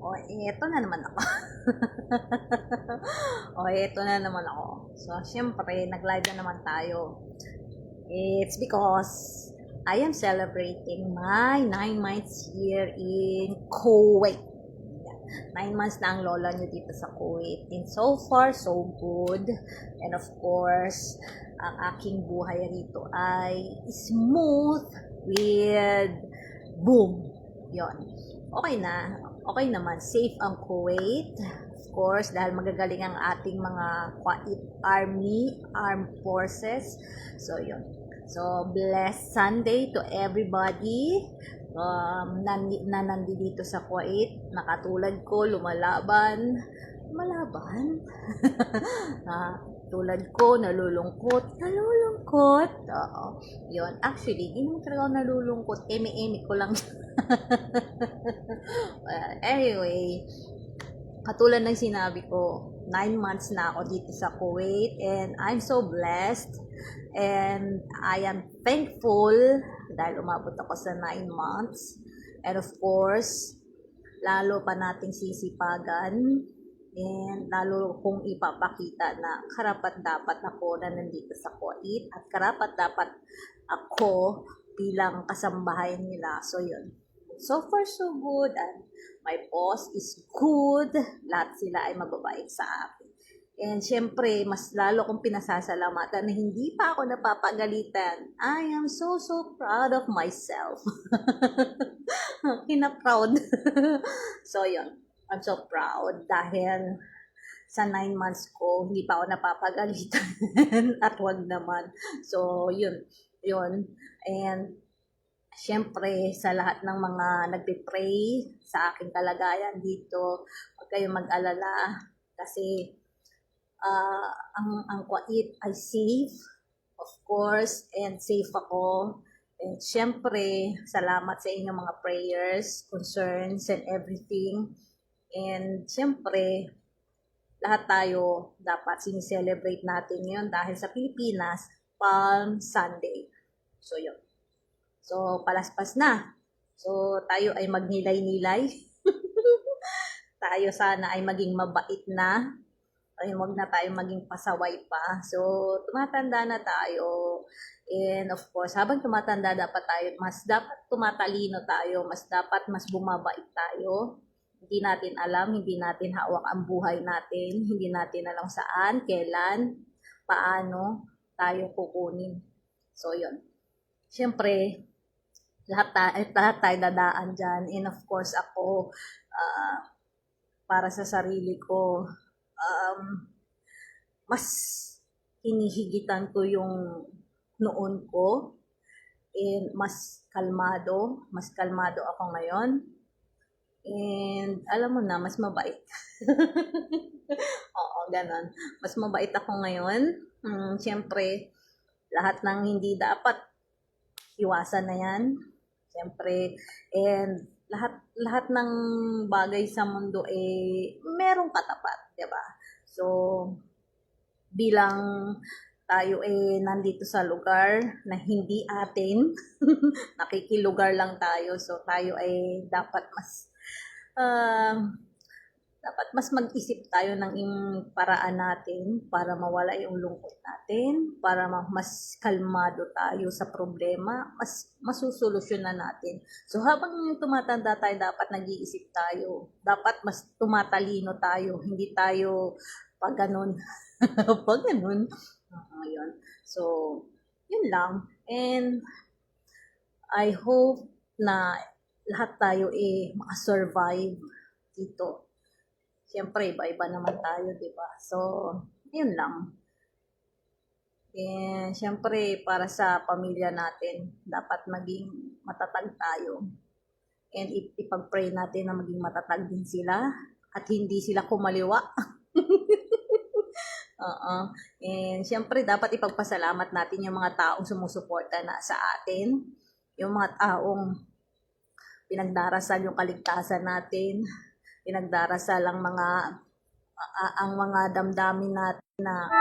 O, eto na naman ako. O, eto na naman ako. So, syempre, nag-live na naman tayo. It's because I am celebrating my 9 months here in Kuwait. 9 months na ang lola nyo dito sa Kuwait. And so far, so good. And of course, ang aking buhay rito ay smooth with boom. Yon. Okay na. Okay naman. Safe ang Kuwait. Of course, dahil magagaling ang ating mga Kuwait Army, Armed Forces. So, yon. So, blessed Sunday to everybody na nandito sa Kuwait, nakatulad ko, lumalaban, tulad ko, nalulungkot, oo, yun, actually, hindi naman talaga ako nalulungkot, eme-eme ko lang, anyway, katulad ng sinabi ko, 9 months na ako dito sa Kuwait, and I'm so blessed, and I am thankful dahil umabot ako sa 9 months. And of course, lalo pa nating sisipagan and lalo kong ipapakita na karapat dapat ako na nandito sa Kuwait at karapat dapat ako bilang kasambahay nila. So yun. So far so good, and my boss is good. Lahat sila ay mababait sa akin. And syempre, mas lalo kong pinasasalamatan na hindi pa ako napapagalitan. I am so proud of myself. Kina-proud. So, yun. I'm so proud dahil sa 9 months ko, hindi pa ako napapagalitan. At wag naman. So, yun. Yun. And, syempre, sa lahat ng mga nagpe-pray sa aking kalagayan dito, huwag kayong mag-alala. Kasi, ang Kuwait ay safe, of course, and safe ako. And syempre, salamat sa inyong mga prayers, concerns, and everything. And syempre, lahat tayo dapat sinicelebrate natin yun dahil sa Pilipinas, Palm Sunday. So, yun. So, palaspas na. So, tayo ay magnilay-nilay. Tayo sana ay maging mabait na. Ay, wag na tayo maging pasaway pa. So, tumatanda na tayo. And of course, habang tumatanda dapat tayo, mas dapat tumatalino tayo, mas bumabait tayo. Hindi natin alam, hindi natin hawak ang buhay natin, hindi natin alam saan, kailan, paano tayo kukunin. So, yun. Siyempre, lahat tayo dadaan dyan. And of course, ako, para sa sarili ko, mas hinihigitan ko yung noon ko, and mas kalmado ako ngayon, and alam mo na, mas mabait. Oo, ganon. Mas mabait ako ngayon. Siyempre, lahat ng hindi dapat, iwasan na yan. Siyempre, and lahat ng bagay sa mundo merong katapat, 'di ba? So, bilang tayo nandito sa lugar na hindi atin, nakikilugar lang tayo, so tayo ay dapat mas mag-isip tayo ng paraan natin para mawala yung lungkot natin, para mas kalmado tayo sa problema, mas masusolusyonan natin. So habang tumatanda tayo, dapat nag-iisip tayo. Dapat mas tumatalino tayo, hindi tayo pag ganun. Pag ganun. Yun. So, yun lang. And I hope na lahat tayo makasurvive dito. Siyempre, iba-iba naman tayo, di ba? So, yun lang. And siyempre, para sa pamilya natin, dapat maging matatag tayo. And ipag-pray natin na maging matatag din sila at hindi sila kumaliwa. And siyempre, dapat ipagpasalamat natin yung mga taong sumusuporta na sa atin. Yung mga taong pinagdarasal yung kaligtasan natin, pinagdarasal ang mga damdamin natin na